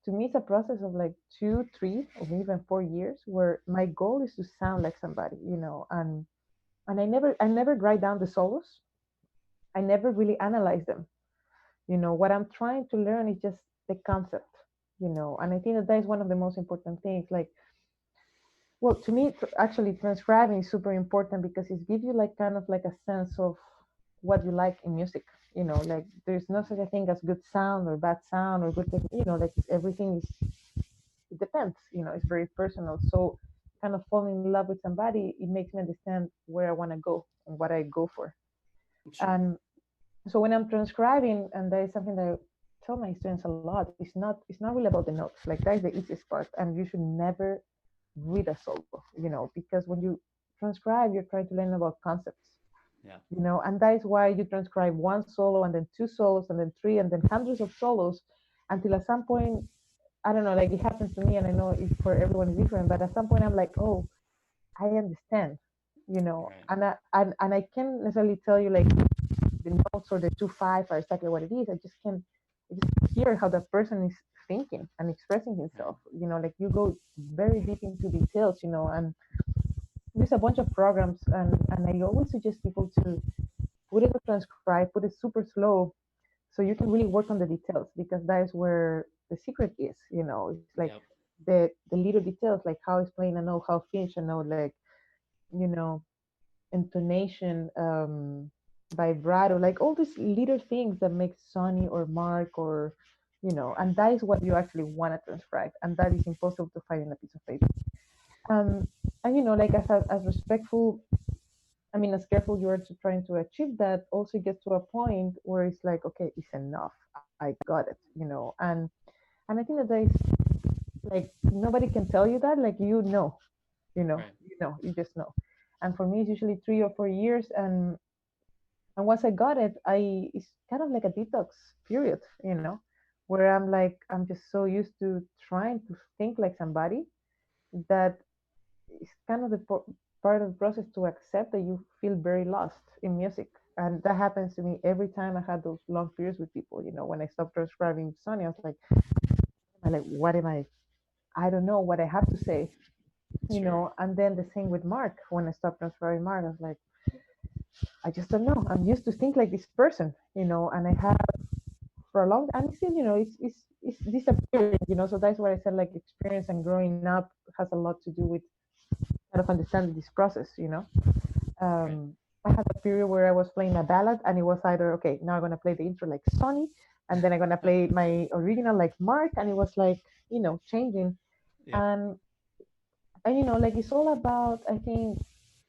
to me, it's a process of like 2, 3, or even 4 years, where my goal is to sound like somebody, and I never write down the solos. I never really analyze them. What I'm trying to learn is just the concept, and I think that is one of the most important things. Like, well, to me, actually transcribing is super important because it gives you like kind of like a sense of what you like in music. Like there's no such a thing as good sound or bad sound or good, like everything is, it depends, it's very personal. So kind of falling in love with somebody, it makes me understand where I want to go and what I go for. Sure. And so when I'm transcribing, and that is something that I tell my students a lot, it's not really about the notes. Like that is the easiest part, and you should never read a solo, because when you transcribe, you're trying to learn about concepts, Yeah. and that is why you transcribe one solo and then two solos and then three and then hundreds of solos, until at some point, I don't know, like it happens to me, and I know it for everyone is different, but at some point I'm like, oh, I understand, Right. and I can't necessarily tell you like the notes or the 2/5 are exactly what it is. I just hear how that person is thinking and expressing Right. himself. Like you go very deep into details, and there's a bunch of programs, and I always suggest people to put it to transcribe, put it super slow, so you can really work on the details, because that is where the secret is. It's like Yep. the little details, like how it's playing a note, how finish a note, like you know intonation, vibrato, like all these little things that make Sonny or Mark, or Right. and that is what you actually want to transcribe, and that is impossible to find in a piece of paper. Um, and like as respectful I mean, as careful you are to trying to achieve that, also gets to a point where it's like, okay, it's enough. I got it, and I think that there is like nobody can tell you that, like Right. you just know. And for me, it's usually 3 or 4 years, and once I got it, I it's kind of like a detox period, where I'm just so used to trying to think like somebody that it's kind of part of the process to accept that you feel very lost in music. And that happens to me every time I had those long periods with people. When I stopped transcribing Sony, I was like, what am I don't know what I have to say, Sure. And then the same with Mark. When I stopped transcribing Mark, I was like, I just don't know. I'm used to think like this person, and I have for a long, and it's still, it's disappearing, So that's why I said like experience and growing up has a lot to do with kind of understanding this process, Right. I had a period where I was playing a ballad, and it was either okay, now I'm gonna play the intro like Sonny, and then I'm gonna play my original like Mark, and it was like changing, Yeah. and like it's all about, I think,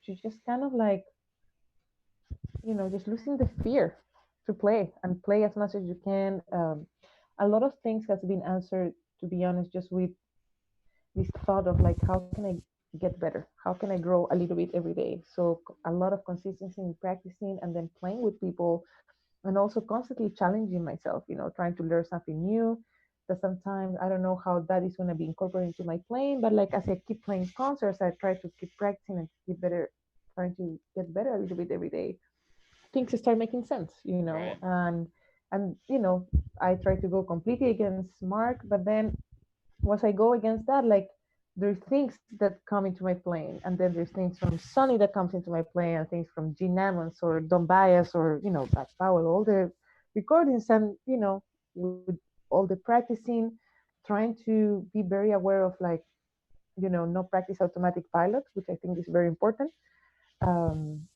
to just kind of like just losing the fear to play and play as much as you can. A lot of things has been answered, to be honest, just with this thought of like, how can I get better? How can I grow a little bit every day? So a lot of consistency in practicing and then playing with people, and also constantly challenging myself, trying to learn something new. That sometimes I don't know how that is going to be incorporated into my playing, but like as I keep playing concerts, I try to keep practicing and keep better, trying to get better a little bit every day. Things start making sense, Right. and I try to go completely against Mark, but then once I go against that, like there's things that come into my playing, and then there's things from Sonny that comes into my playing, and things from Gene Ammons or Don Bias or Pat Powell, all the recordings, and with all the practicing, trying to be very aware of like no practice automatic pilot, which I think is very important. Um,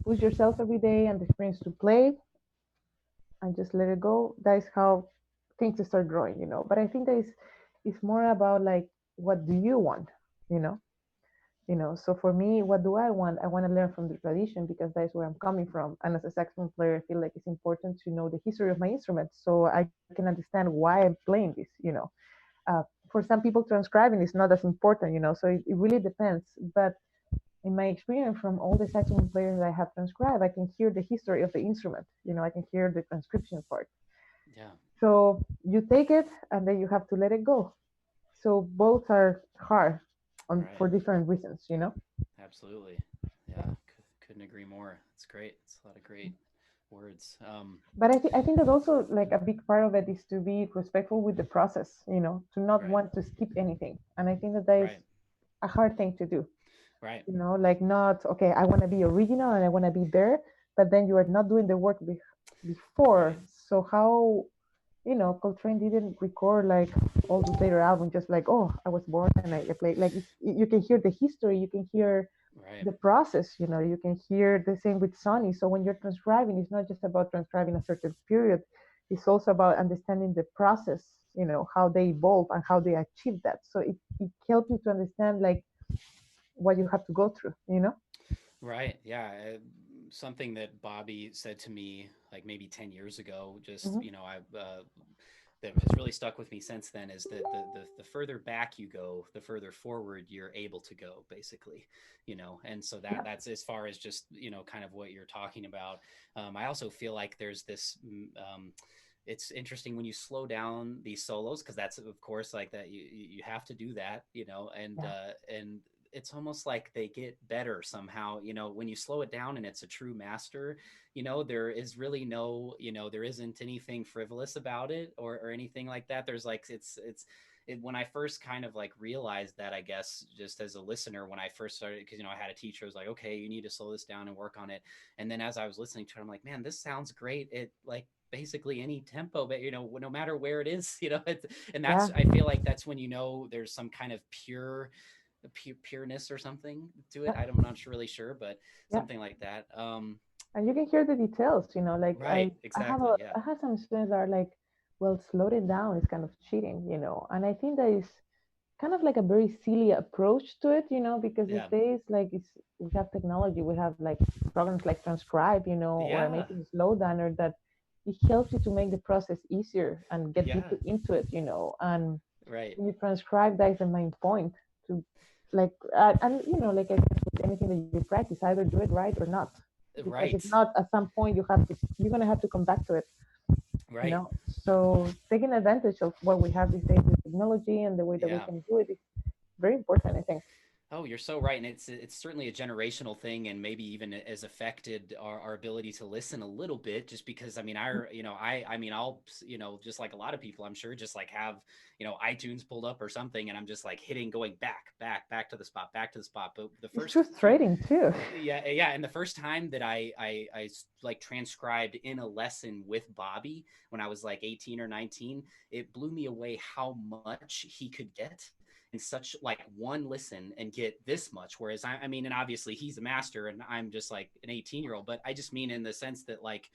Push yourself every day and the experience to play and just let it go. That is how things start growing, But I think that is it's more about like what do you want, you know? So for me, what do I want? I want to learn from the tradition because that is where I'm coming from. And as a saxophone player, I feel like it's important to know the history of my instrument so I can understand why I'm playing this. Uh, for some people, transcribing is not as important, so it really depends. But in my experience from all the saxophone players I have transcribed, I can hear the history of the instrument. I can hear the transcription part. Yeah. So you take it and then you have to let it go. So both are hard Right. for different reasons. Absolutely. Yeah. Couldn't agree more. It's great. It's a lot of great words. But I think that also like a big part of it is to be respectful with the process, to not Right. want to skip anything. And I think that that is Right. a hard thing to do. Right. Like not okay, I want to be original and I want to be there, but then you are not doing the work before. Right. So how Coltrane didn't record like all those later albums just like, oh, I was born and I played. Like you can hear the history, you can hear Right. the process. You can hear the same with Sonny. So when you're transcribing, it's not just about transcribing a certain period. It's also about understanding the process. How they evolve and how they achieve that. So it helps you to understand like what you have to go through. Right. Yeah. Something that Bobby said to me like maybe 10 years ago, just, Hmm. that has really stuck with me since then is that the further back you go, the further forward you're able to go, basically, and so Yeah. that's as far as just, kind of what you're talking about. I also feel like there's this, it's interesting when you slow down these solos because that's of course like that you have to do that, Yeah. and it's almost like they get better somehow, when you slow it down and it's a true master, there is really no, there isn't anything frivolous about it or anything like that. There's like when I first kind of like realized that, I guess just as a listener, when I first started, because I had a teacher who was like, okay, you need to slow this down and work on it. And then as I was listening to it, I'm like, man, this sounds great. It like basically any tempo, but no matter where it is, and Yeah. that's, I feel like that's when there's some kind of pureness or something to it. Yeah. I'm not really sure, but Yeah. something like that. And you can hear the details. Like Right, exactly. Yeah. I have some students that are like, well, slow it down is kind of cheating. And I think that is kind of like a very silly approach to it, because these Yeah. days, like we have technology, we have like programs like Transcribe, or Yeah. Amazing Slowdowner that it helps you to make the process easier and get Yeah. deeper into it, and Right. when you transcribe, that is the main point to like, and like I said, with anything that you practice, either do it right or not, because if Right. not, at some point you're gonna have to come back to it. Right. So taking advantage of what we have these days with technology and the way that we Yeah. can do it is very important, I think. Oh, you're so right, and it's certainly a generational thing, and maybe even has affected our ability to listen a little bit. Just because, I mean, I'll, just like a lot of people, I'm sure, just like have, iTunes pulled up or something, and I'm just like hitting, going back to the spot, back to the spot. But the It's first, frustrating too. yeah, and the first time that I like transcribed in a lesson with Bobby when I was like 18 or 19, it blew me away how much he could get in such like one listen and get this much. Whereas I mean, and obviously he's a master and I'm just like an 18-year-old, but I just mean in the sense that like,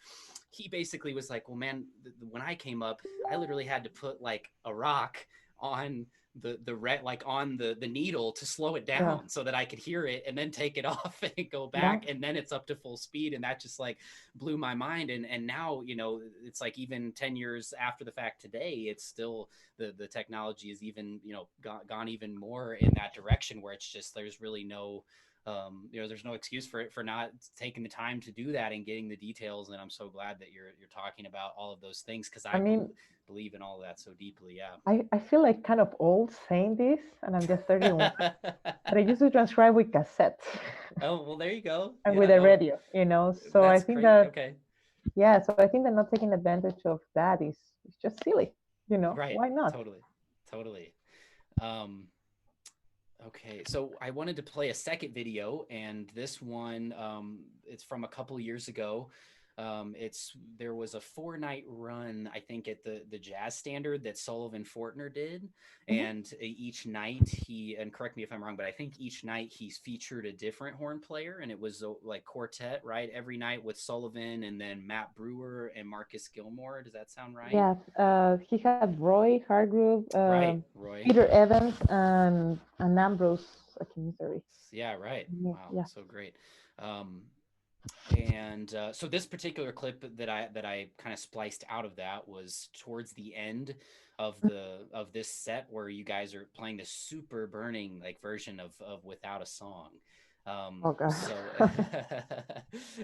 he basically was like, well, man, when I came up, I literally had to put like a rock on the needle to slow it Yeah. down so that I could hear it and then take it off and go back. Yeah. And then it's up to full speed. And that just like blew my mind. And now, it's like even 10 years after the fact today, it's still the technology is even, gone even more in that direction where it's just, there's really no, there's no excuse for not taking the time to do that and getting the details. And I'm so glad that you're talking about all of those things, because I mean, believe in all of that so deeply. Yeah. I feel like kind of old saying this, and I'm just 31. But I used to transcribe with cassettes. Oh, well, there you go. And with a radio, So I That's think great. that, Okay. yeah, so I think that not taking advantage of that is just silly, Right. Why not? Totally. Okay, so I wanted to play a second video, and this one, it's from a couple years ago. There was a 4-night run, I think, at the Jazz Standard that Sullivan Fortner did, and each night and correct me if I'm wrong, but I think each night he's featured a different horn player, and it was like quartet, right? Every night with Sullivan, and then Matt Brewer and Marcus Gilmore. Does that sound right? Yeah, he had Roy Hargrove, right, Roy, Peter Evans, and Ambrose Akinmusere. Yeah, right. Wow, yeah. So great. And so this particular clip that I kind of spliced out of that was towards the end of this set, where you guys are playing this super burning like version of Without a Song. Oh God. So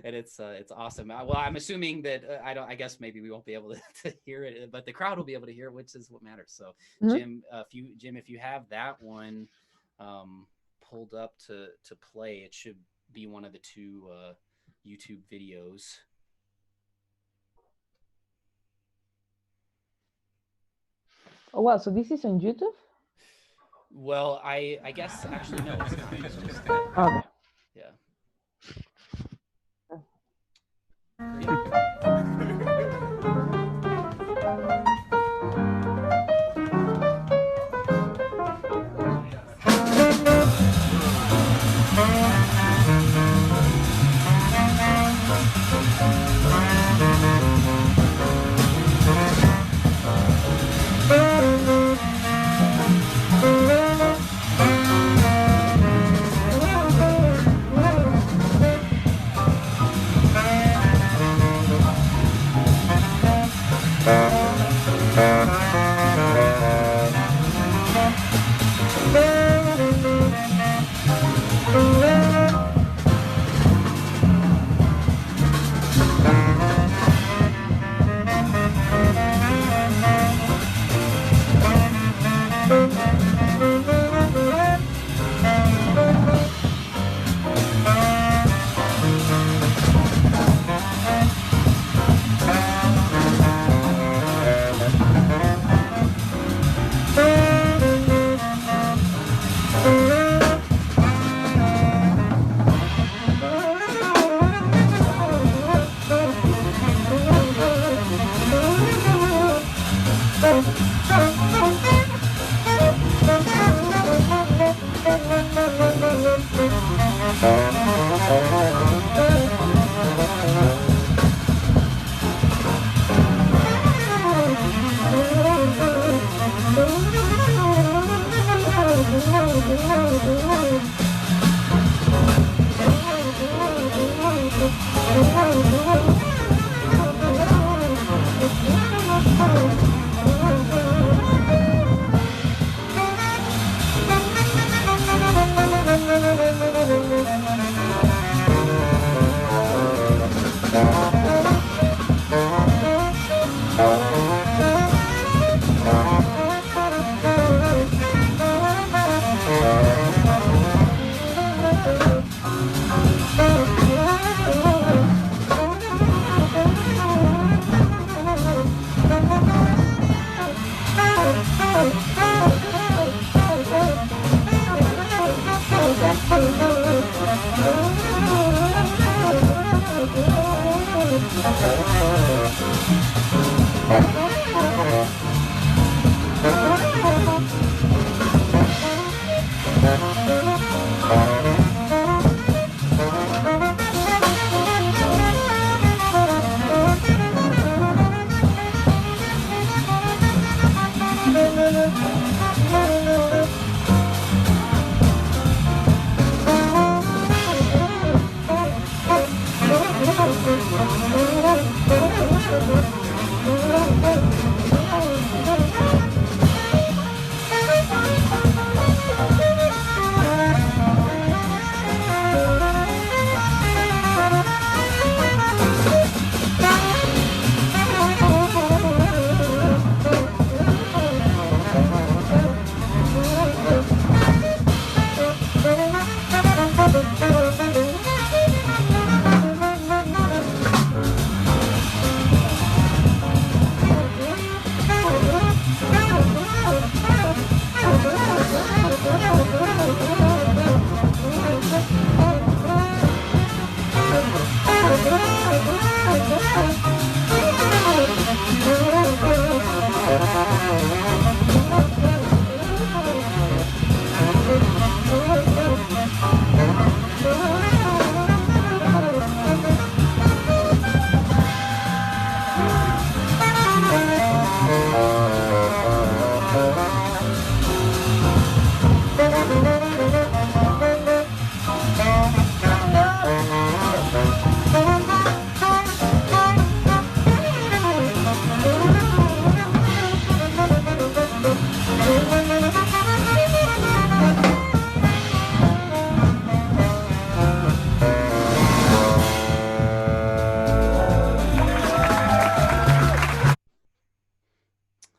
and it's awesome. Well, I'm assuming that I guess maybe we won't be able to hear it, but the crowd will be able to hear it, which is what matters. So Jim, if you have that one pulled up to play, it should be one of the two YouTube videos. Oh wow, so this is on YouTube? Well, I guess actually no, it's not. It's just, okay. Yeah.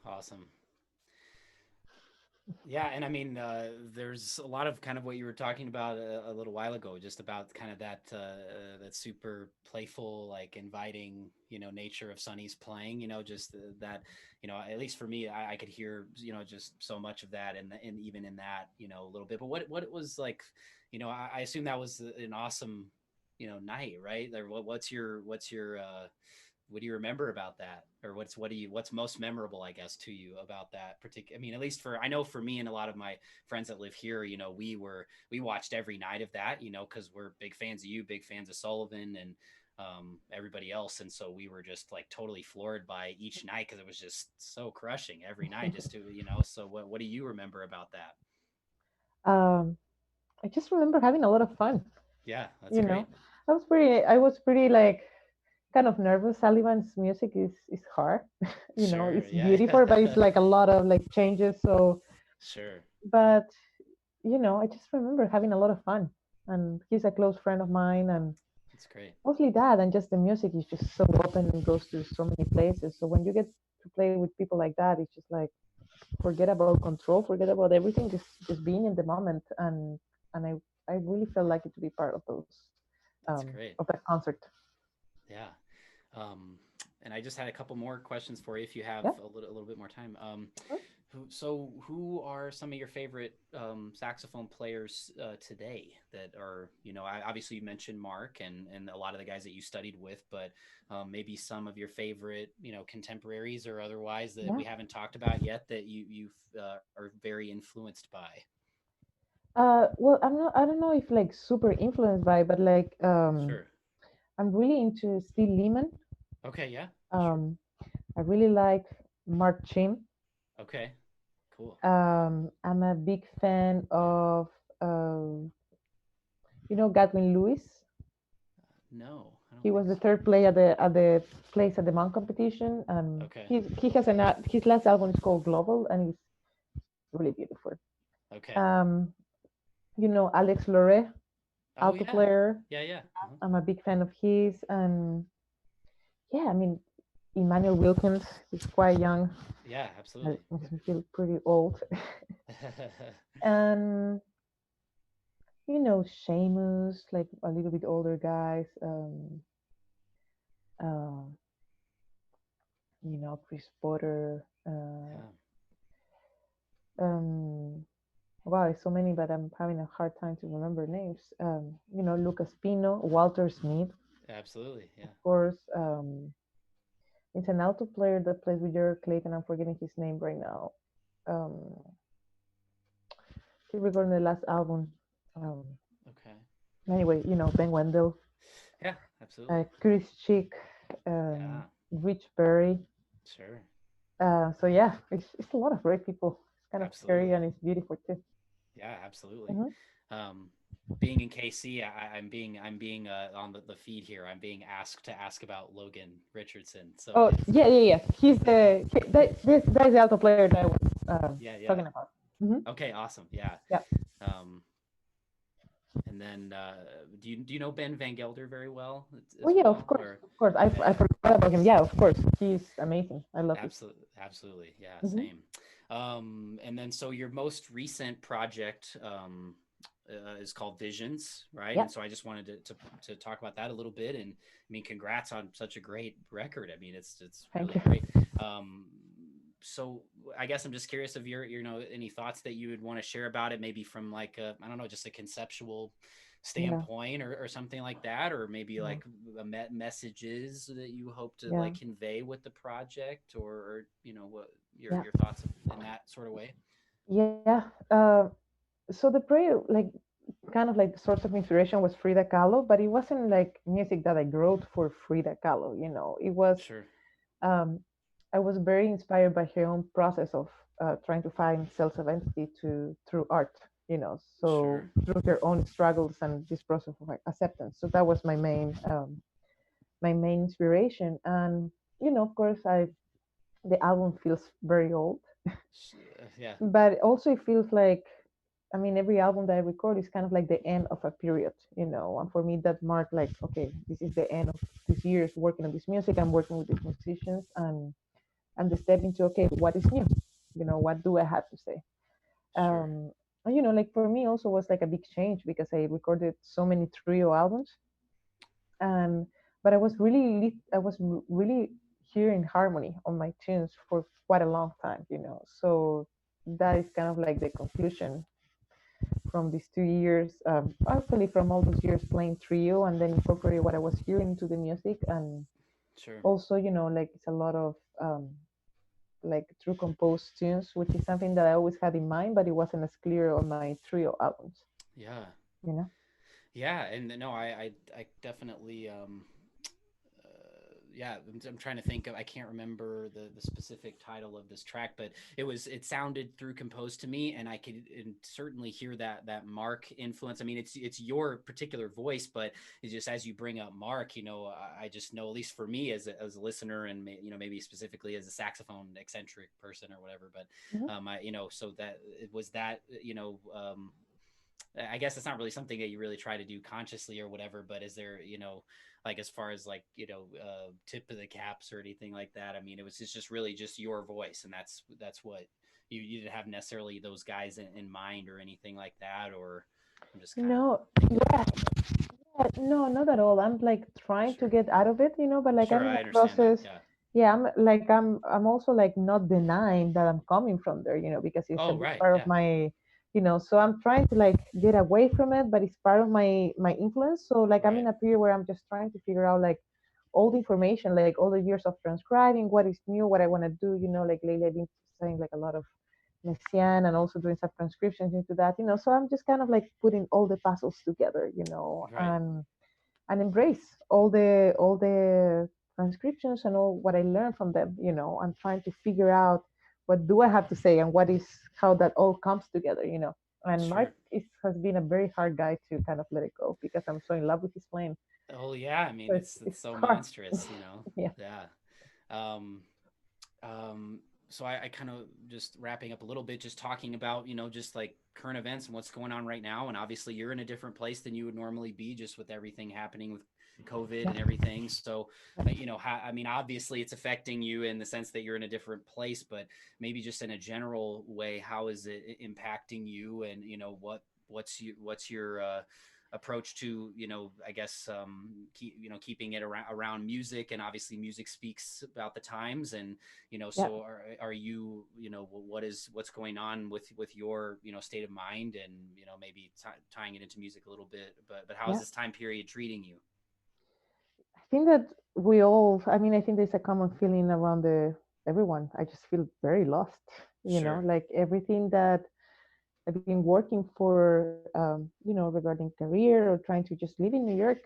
Awesome. Yeah, and I mean, there's a lot of kind of what you were talking about a little while ago, just about kind of that super playful, like inviting, nature of Sonny's playing. Just that, at least for me, I could hear, just so much of that, and even in that, a little bit. But what it was like, I assume that was an awesome, night, right? Like, what's your what do you remember about that, or what's most memorable, I guess, to you about that particular? I mean, at least I know for me and a lot of my friends that live here, we watched every night of that, because we're big fans of you, big fans of Sullivan, and everybody else, and so we were just like totally floored by each night, because it was just so crushing every night, just to so what do you remember about that? um, I just remember having a lot of fun. Yeah, that's You great. know, I was pretty like kind of nervous. Sullivan's music is hard. Sure. It's Yeah. beautiful, but it's like a lot of like changes. So, Sure. but I just remember having a lot of fun. And he's a close friend of mine, and That's great. mostly that, and just the music is just so open and goes to so many places. So when you get to play with people like that, it's just like forget about control, forget about everything, just being in the moment, and I really felt lucky to be part of those That's great. of that concert. Yeah. Um, and I just had a couple more questions for you if you have Yeah. a little bit more time. Mhm. Who are some of your favorite saxophone players today that are, obviously you mentioned Mark and a lot of the guys that you studied with, but maybe some of your favorite, contemporaries or otherwise that Yeah. we haven't talked about yet that you are very influenced by. Well, I don't know if like super influenced by, but like Sure. I'm really into Steve Lehman. Okay. Yeah. Sure. Um, I really like Mark Chim. Okay. Cool. I'm a big fan of Gadwin Lewis. No, I He don't think was the so. third player at the place at the Monk competition, and Okay. he has his last album is called Global, and it's really beautiful. Okay. Um, Alex Lore, Oh alto yeah. player. Yeah, yeah. Uh-huh. I'm a big fan of his, and yeah, I mean, Emmanuel Wilkins is quite young. Yeah, That absolutely. makes me feel pretty old. And Seamus, like a little bit older guys. Uh, Chris Potter. Yeah. Um, wow, it's so many, but I'm having a hard time to remember names. Lucas Pino, Walter Smith, Absolutely. of Yeah. course. It's an alto player that plays with Jared Clayton. I'm forgetting his name right now. Um, he recorded the last album. Um, Okay. anyway, Ben Wendell, Yeah, absolutely. Chris Chick, Yeah, Rich Berry. sure. So yeah, it's a lot of great people. It's kind of scary Absolutely. and it's beautiful too. Yeah, absolutely. Hmm. Um, being in KC, I'm being on the feed here. I'm being asked to ask about Logan Richardson. So Oh yeah, yeah, yeah. That's the alto player that I was yeah, yeah. talking about. Hmm. Okay, awesome. Yeah. Yeah. Um, and then do you know Ben Van Gelder very well Oh as yeah, well? Or of course. I, yeah, I yeah. forgot about him. Yeah, of course. He's amazing. I love his. Absolutely, absolutely. Yeah, Hmm. same. And then so your most recent project is called Visions, right? Yeah. And so I just wanted to talk about that a little bit. And I mean, congrats on such a great record. I mean, it's Thank really you. great. Um, so I guess I'm just curious of your any thoughts that you would want to share about it, maybe from like I don't know, just a conceptual Yeah. standpoint or something like that, or maybe Yeah. like messages that you hope to Yeah. like convey with the project, or what Yeah. your thoughts in that sort of way? Yeah. So the prayer, like, kind of like the source of inspiration was Frida Kahlo, but it wasn't like music that I wrote for Frida Kahlo. It was, Sure, um, I was very inspired by her own process of trying to find self identity to through art. So sure, through her own struggles and this process of like acceptance. So that was my main inspiration. And of course, I the album feels very old, yeah, but also it feels like, I mean, every album that I record is kind of like the end of a period. And for me that marked like, okay, this is the end of this year's working on this music. I'm working with these musicians, and the step into, okay, what is new, what do I have to say. sure, And like for me also was like a big change because I recorded so many trio albums. And but I was really hearing harmony on my tunes for quite a long time. So that is kind of like the conclusion from these 2 years, actually from all those years playing trio and then incorporate what I was hearing into the music. And sure. also, like it's a lot of like true composed tunes, which is something that I always had in mind, but it wasn't as clear on my trio albums, Yeah, you know? yeah, and no, I definitely yeah, I'm trying to think of, I can't remember the specific title of this track, but it sounded through composed to me, and I could certainly hear that Mark influence. I mean, it's your particular voice, but it's just as you bring up Mark, I just know, at least for me as a listener, and maybe specifically as a saxophone eccentric person or whatever, but Mhm. so that it was that I guess it's not really something that you really try to do consciously or whatever, but is there, like as far as like, tip of the caps or anything like that? I mean, it's just really just your voice, and that's what you didn't have necessarily those guys in mind or anything like that, or I'm just kind of No, thinking out yeah, loud. no, not at all. I'm like trying to Sure. get out of it, but like Sure, I'm in I a understand that. process. Yeah. Yeah, I'm also like not denying that I'm coming from there, because it's a Oh, big right. part of Yeah. my. So I'm trying to like get away from it, but it's part of my influence. So like I'm Right. in a period where I'm just trying to figure out like all the information, like all the years of transcribing, what is new, what I want to do, like lately I've been studying like a lot of Messiaen and also doing some transcriptions into that. So I'm just kind of like putting all the puzzles together, Right. and embrace all the transcriptions and all what I learned from them. I'm trying to figure out what do I have to say and what is how that all comes together. And Mark Sure. has been a very hard guy to kind of let it go because I'm so in love with his playing. Oh, yeah. I mean, So it's it's so hard. monstrous. Yeah. Yeah. Um, so I kind of just wrapping up a little bit, just talking about, just like current events and what's going on right now. And obviously you're in a different place than you would normally be, just with everything happening with COVID Yeah. and everything. So, I mean, obviously it's affecting you in the sense that you're in a different place, but maybe just in a general way, how is it impacting you? And, what's your, approach to, I guess keeping it around music, and obviously music speaks about the times, and Yeah. so are you, what's going on with your, state of mind, and maybe tying it into music a little bit, but how is Yeah. this time period treating you? I think that we all, I mean, I think there's a common feeling around the everyone. I just feel very lost, Sure. like everything that I've been working for, regarding career or trying to just live in New York,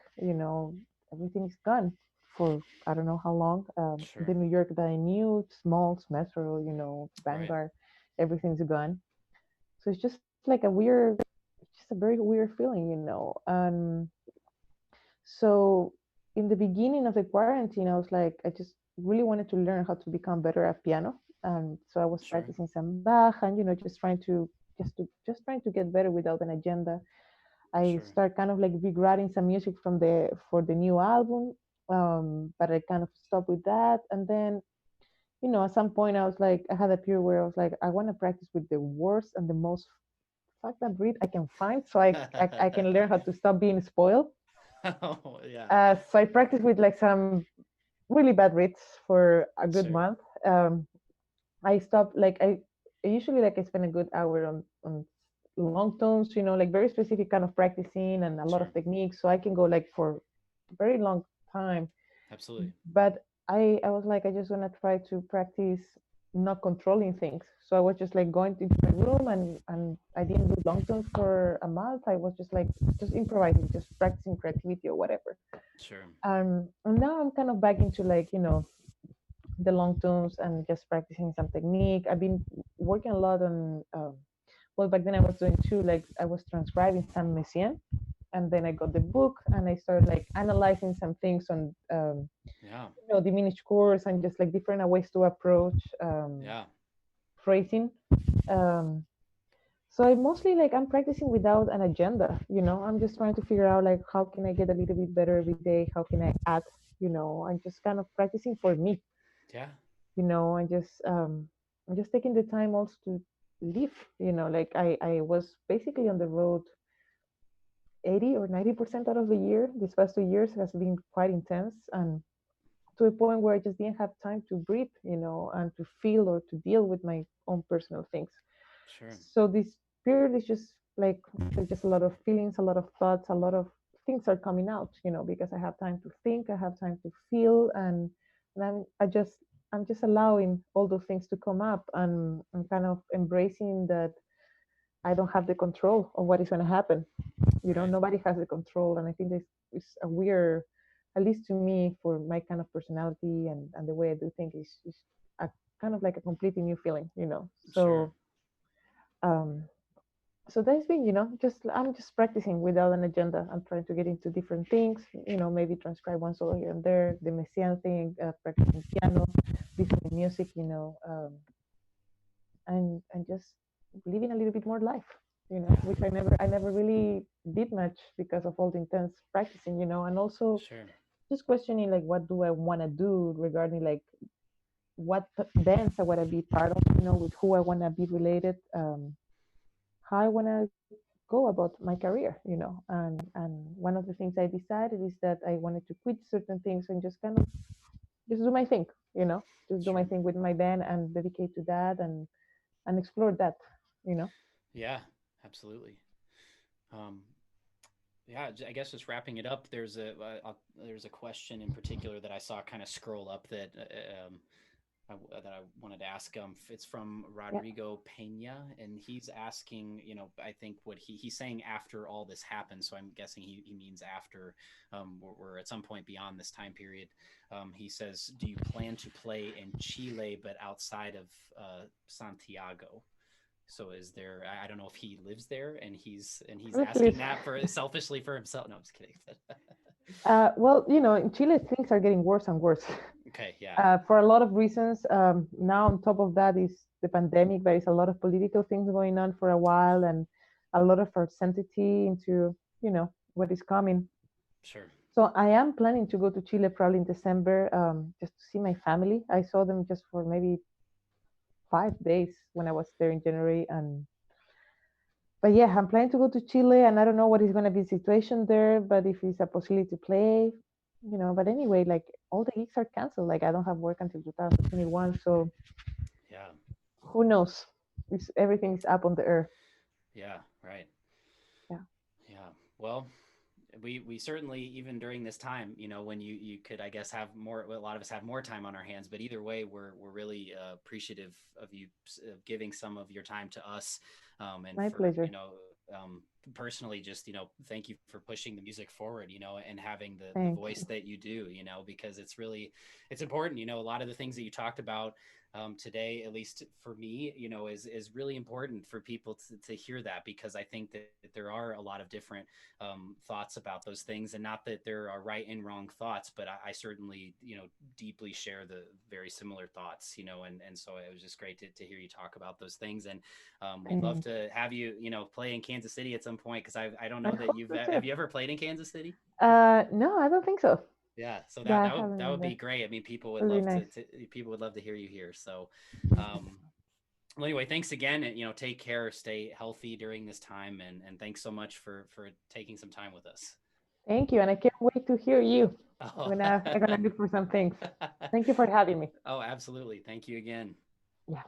everything is gone for I don't know how long. The Sure. New York that I knew, small, Metro, Right. Vanguard, everything's gone. So it's just like it's just a very weird feeling. And so in the beginning of the quarantine, I was like, I just really wanted to learn how to become better at piano. And so I was Sure. practicing some Bach and just trying to get better without an agenda. I Sure. start kind of like rewriting some music for the new album. But I kind of stopped with that. And then, at some point I was like, I had a period where I was like, I want to practice with the worst and the most fucked up read I can find so I can learn how to stop being spoiled. Oh, yeah. So I practiced with like some really bad reads for a good Sure. month. I stopped like I usually like I spend a good hour on long tones, like very specific kind of practicing and a lot of Sure. techniques, so I can go like for a very long time. Absolutely. But I was like I just want to try to practice not controlling things. So I was just like going into my room, and I didn't do long tones for a month. I was just like just improvising, just practicing creativity or whatever. Sure. And now I'm kind of back into like, the long tones and just practicing some technique. I've been working a lot on, well, back then I was doing too, like I was transcribing some Messiaen, and then I got the book and I started like analyzing some things on, Yeah. diminished chords and just like different ways to approach Yeah. phrasing. Um, so I mostly like I'm practicing without an agenda. I'm just trying to figure out like how can I get a little bit better every day? How can I add? I'm just kind of practicing for me. Yeah. I'm just taking the time also to live. Like I was basically on the road 80 or 90% out of the year. These past 2 years has been quite intense, and to a point where I just didn't have time to breathe, and to feel or to deal with my own personal things. Sure. So this period is just like there's just a lot of feelings, a lot of thoughts, a lot of things are coming out, because I have time to think, I have time to feel, and I'm just allowing all those things to come up, and I'm kind of embracing that I don't have the control of what is going to happen. Right. Nobody has the control, and I think this is a weird, at least to me, for my kind of personality and the way I do things is a kind of like a completely new feeling. Sure. Um, so that's been, just I'm just practicing without an agenda. I'm trying to get into different things, maybe transcribe one solo here and there, the Messiaen thing, practicing piano, different music, and just living a little bit more life, which I never really did much because of all the intense practicing, and also Sure. just questioning like what do I want to do regarding like what bands I want to be part of, with who I want to be related, how I want to go about my career, and one of the things I decided is that I wanted to quit certain things and just kind of just do my thing, just do my Sure. thing with my band and dedicate to that and explore that, you know. Yeah. Absolutely. Um, yeah, I guess just wrapping it up. There's a question in particular that I saw kind of scroll up that that I wanted to ask. It's from Yeah. Rodrigo Pena, and he's asking, I think what he's saying after all this happened. So I'm guessing he means after we're at some point beyond this time period. He says, "Do you plan to play in Chile, but outside of Santiago?" So is there? I don't know if he lives there, and he's Let's asking live. that for selfishly for himself. No, I'm just kidding. Well, in Chile, things are getting worse and worse. Okay, yeah, For a lot of reasons. Now, on top of that, is the pandemic. There is a lot of political things going on for a while, and a lot of uncertainty into, what is coming. sure, So I am planning to go to Chile probably in December, just to see my family. I saw them just for maybe 5 days when I was there in January, and but yeah, I'm planning to go to Chile, and I don't know what is going to be the situation there, but if it's a possibility to play, But anyway, like all the gigs are canceled. Like I don't have work until 2021, so yeah, who knows? Everything is up on the air. yeah, right, Yeah. yeah. Well, we certainly even during this time, when you could, I guess, have more. A lot of us have more time on our hands, but either way, we're really appreciative of you giving some of your time to us, and My for pleasure. personally, just thank you for pushing the music forward, and having the Thank voice you. that you do, because it's important. A lot of the things that you talked about today, at least for me, is really important for people to hear that, because I think that there are a lot of different thoughts about those things, and not that there are right and wrong thoughts, but I certainly deeply share the very similar thoughts, and so it was just great to hear you talk about those things. And we'd love Thank you. to have you play in Kansas City at some point, because I don't I know that hope you've so too. have you ever played in Kansas City? No, I don't think so. Yeah, so Yeah, I that haven't would been be there. great. I mean, people would It would be love nice. people would love to hear you here. So um well, anyway, thanks again, and take care, stay healthy during this time, and thanks so much for taking some time with us. Thank you, and I can't wait to hear you. Oh. I'm gonna look for some things. Thank you for having me. Oh, absolutely. Thank you again. Yeah.